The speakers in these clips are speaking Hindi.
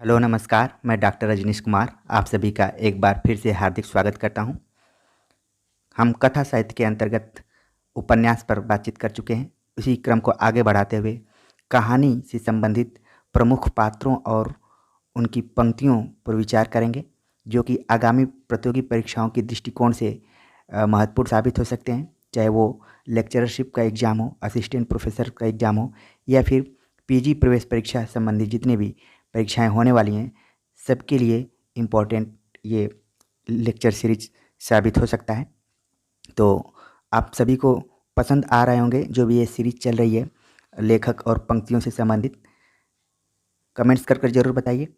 हेलो नमस्कार, मैं डॉक्टर रजनीश कुमार आप सभी का एक बार फिर से हार्दिक स्वागत करता हूं। हम कथा साहित्य के अंतर्गत उपन्यास पर बातचीत कर चुके हैं। उसी क्रम को आगे बढ़ाते हुए कहानी से संबंधित प्रमुख पात्रों और उनकी पंक्तियों पर विचार करेंगे, जो कि आगामी प्रतियोगी परीक्षाओं के दृष्टिकोण से महत्वपूर्ण साबित हो सकते हैं। चाहे वो लेक्चरशिप का एग्ज़ाम हो, असिस्टेंट प्रोफेसर का एग्ज़ाम हो, या फिर पीजी प्रवेश परीक्षा संबंधी जितने भी परीक्षाएं होने वाली हैं, सबके लिए इम्पोर्टेंट ये लेक्चर सीरीज साबित हो सकता है। तो आप सभी को पसंद आ रहे होंगे जो भी ये सीरीज चल रही है लेखक और पंक्तियों से संबंधित। कमेंट्स कर ज़रूर बताइए।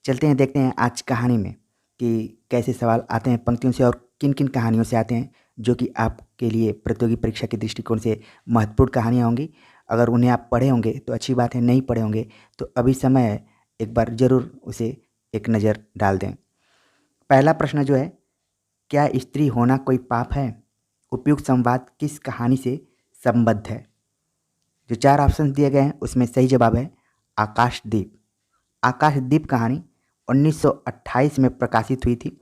चलते हैं, देखते हैं आज कहानी में कि कैसे सवाल आते हैं पंक्तियों से और किन किन कहानियों से आते हैं, जो कि आपके लिए प्रतियोगी परीक्षा के दृष्टिकोण से महत्वपूर्ण कहानियाँ होंगी। अगर उन्हें आप पढ़े होंगे तो अच्छी बात है, नहीं पढ़े होंगे तो अभी समय है, एक बार ज़रूर उसे एक नज़र डाल दें। पहला प्रश्न जो है, क्या स्त्री होना कोई पाप है? उपयुक्त संवाद किस कहानी से संबद्ध है? जो 4 ऑप्शन दिए गए हैं उसमें सही जवाब है आकाशदीप। आकाशदीप कहानी 1928 में प्रकाशित हुई थी।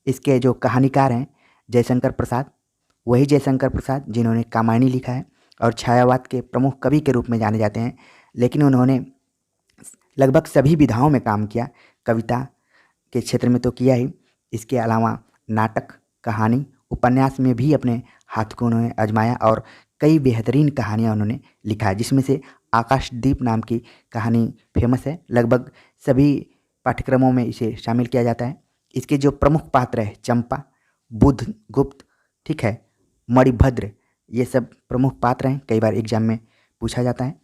इसके जो कहानीकार हैं जयशंकर प्रसाद, वही जयशंकर प्रसाद जिन्होंने कामायनी लिखा है और छायावाद के प्रमुख कवि के रूप में जाने जाते हैं। लेकिन उन्होंने लगभग सभी विधाओं में काम किया, कविता के क्षेत्र में तो किया ही, इसके अलावा नाटक, कहानी, उपन्यास में भी अपने हाथ को उन्होंने आजमाया और कई बेहतरीन कहानियाँ उन्होंने लिखा है, जिसमें से आकाशदीप नाम की कहानी फेमस है। लगभग सभी पाठ्यक्रमों में इसे शामिल किया जाता है। इसके जो प्रमुख पात्र है चंपा, बुध गुप्त, ठीक है, मणिभद्र, ये सब प्रमुख पात्र हैं, कई बार एग्जाम में पूछा जाता है।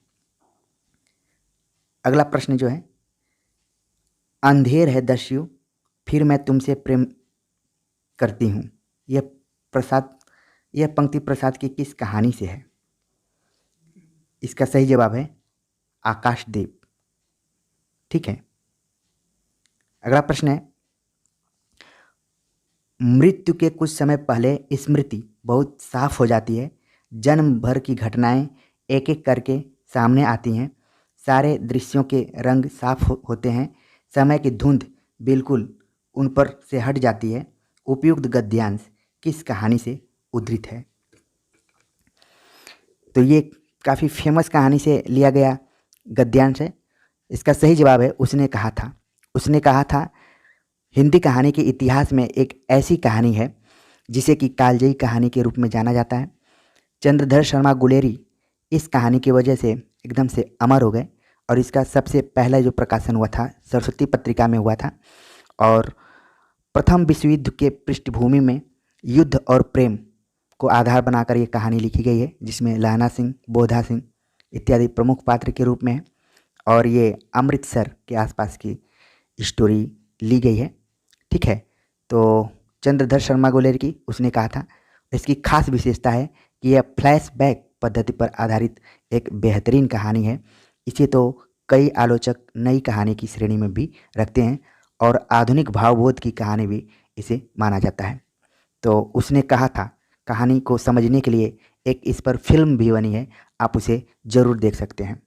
अगला प्रश्न जो है, अंधेर है दस्यु फिर मैं तुमसे प्रेम करती हूँ, यह पंक्ति प्रसाद की किस कहानी से है? इसका सही जवाब है आकाशदीप, ठीक है। अगला प्रश्न है, मृत्यु के कुछ समय पहले स्मृति बहुत साफ हो जाती है, जन्म भर की घटनाएं एक एक करके सामने आती हैं, सारे दृश्यों के रंग साफ होते हैं, समय की धुंध बिल्कुल उन पर से हट जाती है। उपयुक्त गद्यांश किस कहानी से उद्धृत है? तो ये काफ़ी फेमस कहानी से लिया गया गद्यांश है। इसका सही जवाब है उसने कहा था हिंदी कहानी के इतिहास में एक ऐसी कहानी है जिसे कि कालजयी कहानी के रूप में जाना जाता है। चंद्रधर शर्मा गुलेरी इस कहानी की वजह से एकदम से अमर हो गए और इसका सबसे पहला जो प्रकाशन हुआ था सरस्वती पत्रिका में हुआ था। और प्रथम विश्व युद्ध के पृष्ठभूमि में युद्ध और प्रेम को आधार बनाकर ये कहानी लिखी गई है, जिसमें लहना सिंह, बोधा सिंह इत्यादि प्रमुख पात्र के रूप में है। और ये अमृतसर के आसपास की स्टोरी ली गई है, ठीक है। तो चंद्रधर शर्मा गुलेरी की उसने कहा था, इसकी खास विशेषता है कि यह फ्लैशबैक पद्धति पर आधारित एक बेहतरीन कहानी है। इसे तो कई आलोचक नई कहानी की श्रेणी में भी रखते हैं और आधुनिक भावबोध की कहानी भी इसे माना जाता है। तो उसने कहा था कहानी को समझने के लिए एक इस पर फिल्म भी बनी है, आप उसे ज़रूर देख सकते हैं।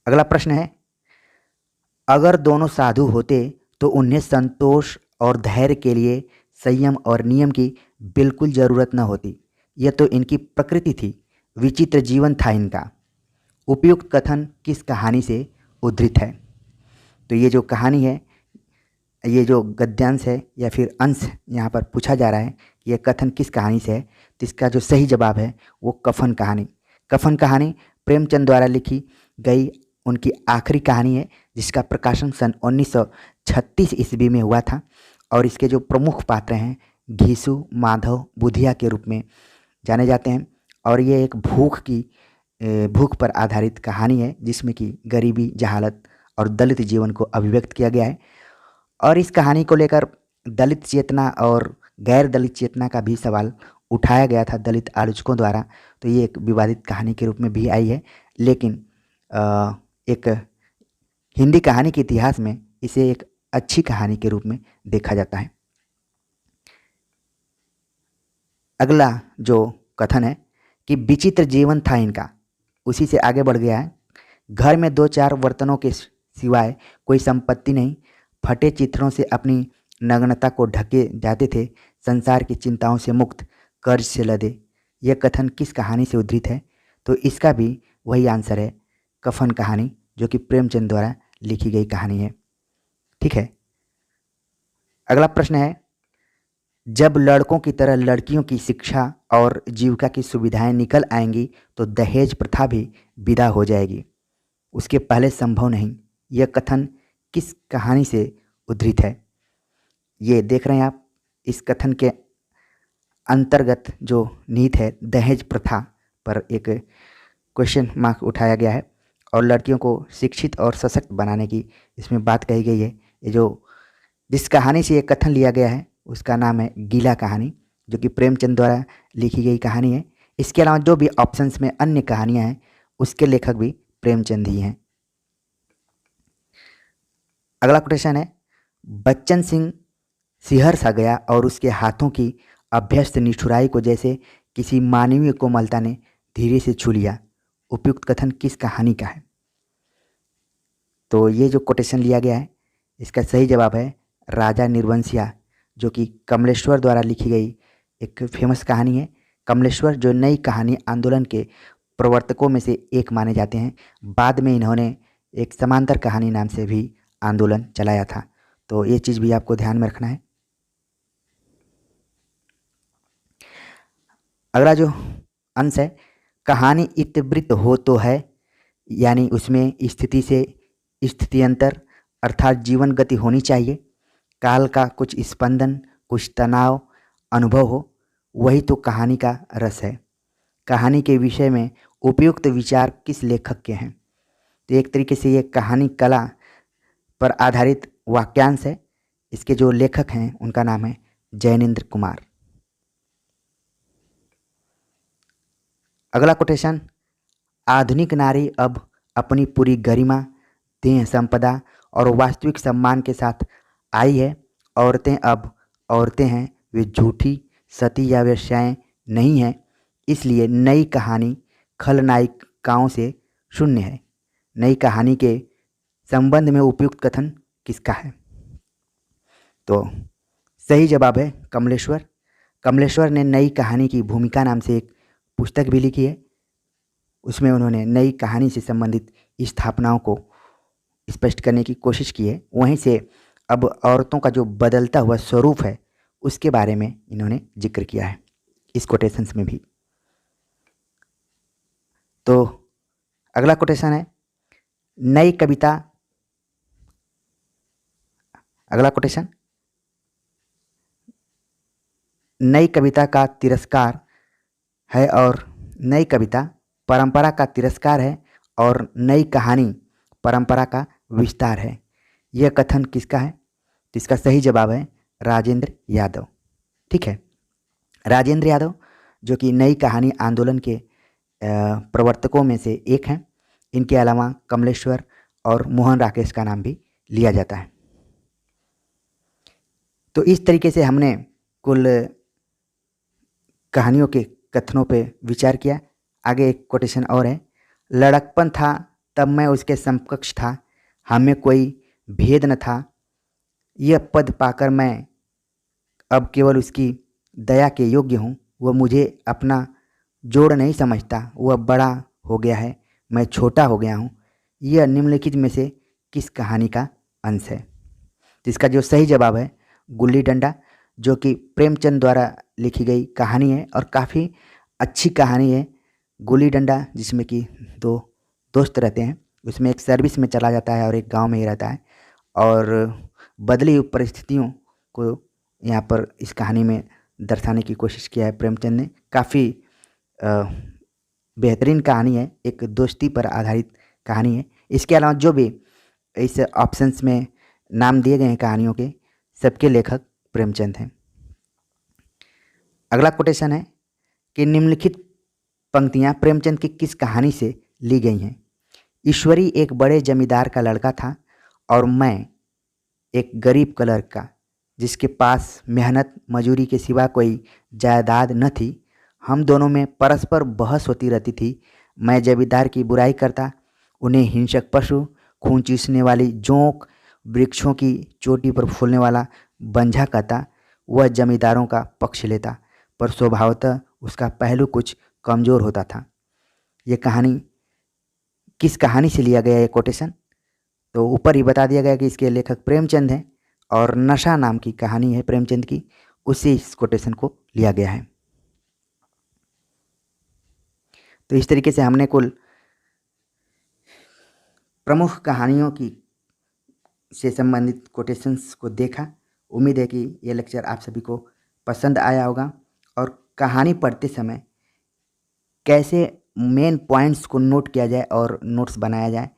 अगला प्रश्न है, अगर दोनों साधु होते तो उन्हें संतोष और धैर्य के लिए संयम और नियम की बिल्कुल ज़रूरत न होती, यह तो इनकी प्रकृति थी, विचित्र जीवन था इनका। उपयुक्त कथन किस कहानी से उद्धृत है? तो ये जो कहानी है, ये जो गद्यांश है या फिर अंश यहाँ पर पूछा जा रहा है कि यह कथन किस कहानी से है, तो इसका जो सही जवाब है वो कफन कहानी। कफन कहानी प्रेमचंद द्वारा लिखी गई उनकी आखिरी कहानी है, जिसका प्रकाशन सन 1936 ईस्वी में हुआ था। और इसके जो प्रमुख पात्र हैं घीसू, माधव, बुधिया के रूप में जाने जाते हैं। और ये एक भूख पर आधारित कहानी है, जिसमें कि गरीबी, जहालत और दलित जीवन को अभिव्यक्त किया गया है। और इस कहानी को लेकर दलित चेतना और गैर दलित चेतना का भी सवाल उठाया गया था दलित आलोचकों द्वारा। तो ये एक विवादित कहानी के रूप में भी आई है, लेकिन एक हिंदी कहानी के इतिहास में इसे एक अच्छी कहानी के रूप में देखा जाता है। अगला जो कथन है कि विचित्र जीवन था इनका, उसी से आगे बढ़ गया है। घर में 2-4 बर्तनों के सिवाय कोई संपत्ति नहीं, फटे चित्रों से अपनी नग्नता को ढके जाते थे, संसार की चिंताओं से मुक्त, कर्ज से लदे। यह कथन किस कहानी से उद्धृत है? तो इसका भी वही आंसर है, कफन कहानी, जो कि प्रेमचंद द्वारा लिखी गई कहानी है। ठीक है, अगला प्रश्न है, जब लड़कों की तरह लड़कियों की शिक्षा और जीविका की सुविधाएं निकल आएंगी तो दहेज प्रथा भी विदा हो जाएगी, उसके पहले संभव नहीं। यह कथन किस कहानी से उद्धृत है? ये देख रहे हैं आप, इस कथन के अंतर्गत जो नीति है दहेज प्रथा पर एक क्वेश्चन मार्क उठाया गया है और लड़कियों को शिक्षित और सशक्त बनाने की इसमें बात कही गई है। ये जो जिस कहानी से ये कथन लिया गया है उसका नाम है गीला कहानी, जो कि प्रेमचंद द्वारा लिखी गई कहानी है। इसके अलावा जो भी ऑप्शंस में अन्य कहानियां हैं उसके लेखक भी प्रेमचंद ही हैं। अगला क्वेश्चन है, बच्चन सिंह सिहर सा गया और उसके हाथों की अभ्यस्त निठुराई को जैसे किसी मानवीय कोमलता ने धीरे से छू लिया। उपयुक्त कथन किस कहानी का है? तो ये जो कोटेशन लिया गया है इसका सही जवाब है राजा निर्वंशिया, जो कि कमलेश्वर द्वारा लिखी गई एक फेमस कहानी है। कमलेश्वर जो नई कहानी आंदोलन के प्रवर्तकों में से एक माने जाते हैं। बाद में इन्होंने एक समांतर कहानी नाम से भी आंदोलन चलाया था, तो ये चीज़ भी आपको ध्यान में रखना है। अगला जो अंश है, कहानी इतिवृत्त हो तो है, यानी उसमें स्थिति से स्थित्यंतर अर्थात जीवन गति होनी चाहिए, काल का कुछ स्पंदन, कुछ तनाव अनुभव हो, वही तो कहानी का रस है। कहानी के विषय में उपयुक्त विचार किस लेखक के हैं? तो एक तरीके से ये कहानी कला पर आधारित वाक्यांश है। इसके जो लेखक हैं उनका नाम है जैनेन्द्र कुमार। अगला कोटेशन, आधुनिक नारी अब अपनी पूरी गरिमा, देह संपदा और वास्तविक सम्मान के साथ आई है। औरतें अब औरतें हैं, वे झूठी सती या वेश्याएं नहीं हैं, इसलिए नई कहानी खलनायिकाओं से शून्य है। नई कहानी के संबंध में उपयुक्त कथन किसका है? तो सही जवाब है कमलेश्वर। कमलेश्वर ने नई कहानी की भूमिका नाम से एक पुस्तक भी लिखी है। उसमें उन्होंने नई कहानी से संबंधित स्थापनाओं को स्पष्ट करने की कोशिश की है। वहीं से अब औरतों का जो बदलता हुआ स्वरूप है उसके बारे में इन्होंने जिक्र किया है इस कोटेशंस में भी। तो अगला कोटेशन है, नई कविता। अगला कोटेशन, नई कविता का तिरस्कार है और नई कविता परंपरा का तिरस्कार है और नई कहानी परंपरा का विस्तार है। यह कथन किसका है? तो इसका सही जवाब है राजेंद्र यादव। ठीक है, राजेंद्र यादव जो कि नई कहानी आंदोलन के प्रवर्तकों में से एक हैं। इनके अलावा कमलेश्वर और मोहन राकेश का नाम भी लिया जाता है। तो इस तरीके से हमने कुल कहानियों के कथनों पे विचार किया। आगे एक कोटेशन और है, लड़कपन था तब मैं उसके समकक्ष था, हमें कोई भेद न था, यह पद पाकर मैं अब केवल उसकी दया के योग्य हूँ। वह मुझे अपना जोड़ नहीं समझता, वह बड़ा हो गया है, मैं छोटा हो गया हूँ। यह निम्नलिखित में से किस कहानी का अंश है? तो इसका जो सही जवाब है गुल्ली डंडा, जो कि प्रेमचंद द्वारा लिखी गई कहानी है और काफ़ी अच्छी कहानी है। गुल्ली डंडा जिसमें कि दो दोस्त रहते हैं, उसमें एक सर्विस में चला जाता है और एक गांव में ही रहता है, और बदली हुई परिस्थितियों को यहाँ पर इस कहानी में दर्शाने की कोशिश किया है प्रेमचंद ने। काफ़ी बेहतरीन कहानी है, एक दोस्ती पर आधारित कहानी है। इसके अलावा जो भी इस ऑप्शंस में नाम दिए गए हैं कहानियों के, सबके लेखक प्रेमचंद हैं। अगला कोटेशन है कि निम्नलिखित पंक्तियाँ प्रेमचंद की किस कहानी से ली गई हैं? ईश्वरी एक बड़े जमींदार का लड़का था और मैं एक गरीब क्लर्क का, जिसके पास मेहनत मजूरी के सिवा कोई जायदाद न थी। हम दोनों में परस्पर बहस होती रहती थी। मैं जमींदार की बुराई करता, उन्हें हिंसक पशु, खून चूसने वाली जोंक, वृक्षों की चोटी पर फूलने वाला बंझा कहता, वह जमींदारों का पक्ष लेता, पर स्वभावतः उसका पहलू कुछ कमज़ोर होता था। ये कहानी किस कहानी से लिया गया है कोटेशन? तो ऊपर ही बता दिया गया कि इसके लेखक प्रेमचंद हैं और नशा नाम की कहानी है प्रेमचंद की, उससे इस कोटेशन को लिया गया है। तो इस तरीके से हमने कुल प्रमुख कहानियों की से संबंधित कोटेशंस को देखा। उम्मीद है कि ये लेक्चर आप सभी को पसंद आया होगा और कहानी पढ़ते समय कैसे मेन पॉइंट्स को नोट किया जाए और नोट्स बनाया जाए,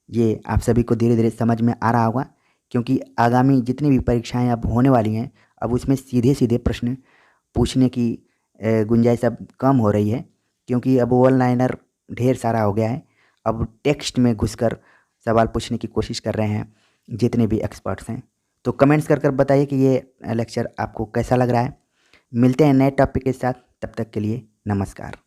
ये आप सभी को धीरे धीरे समझ में आ रहा होगा, क्योंकि आगामी जितनी भी परीक्षाएं अब होने वाली हैं, अब उसमें सीधे सीधे प्रश्न पूछने की गुंजाइश अब कम हो रही है, क्योंकि अब वन लाइनर ढेर सारा हो गया है। अब टेक्स्ट में घुसकर सवाल पूछने की कोशिश कर रहे हैं जितने भी एक्सपर्ट्स हैं। तो कमेंट्स कर बताइए कि ये लेक्चर आपको कैसा लग रहा है। मिलते हैं नए टॉपिक के साथ, तब तक के लिए नमस्कार।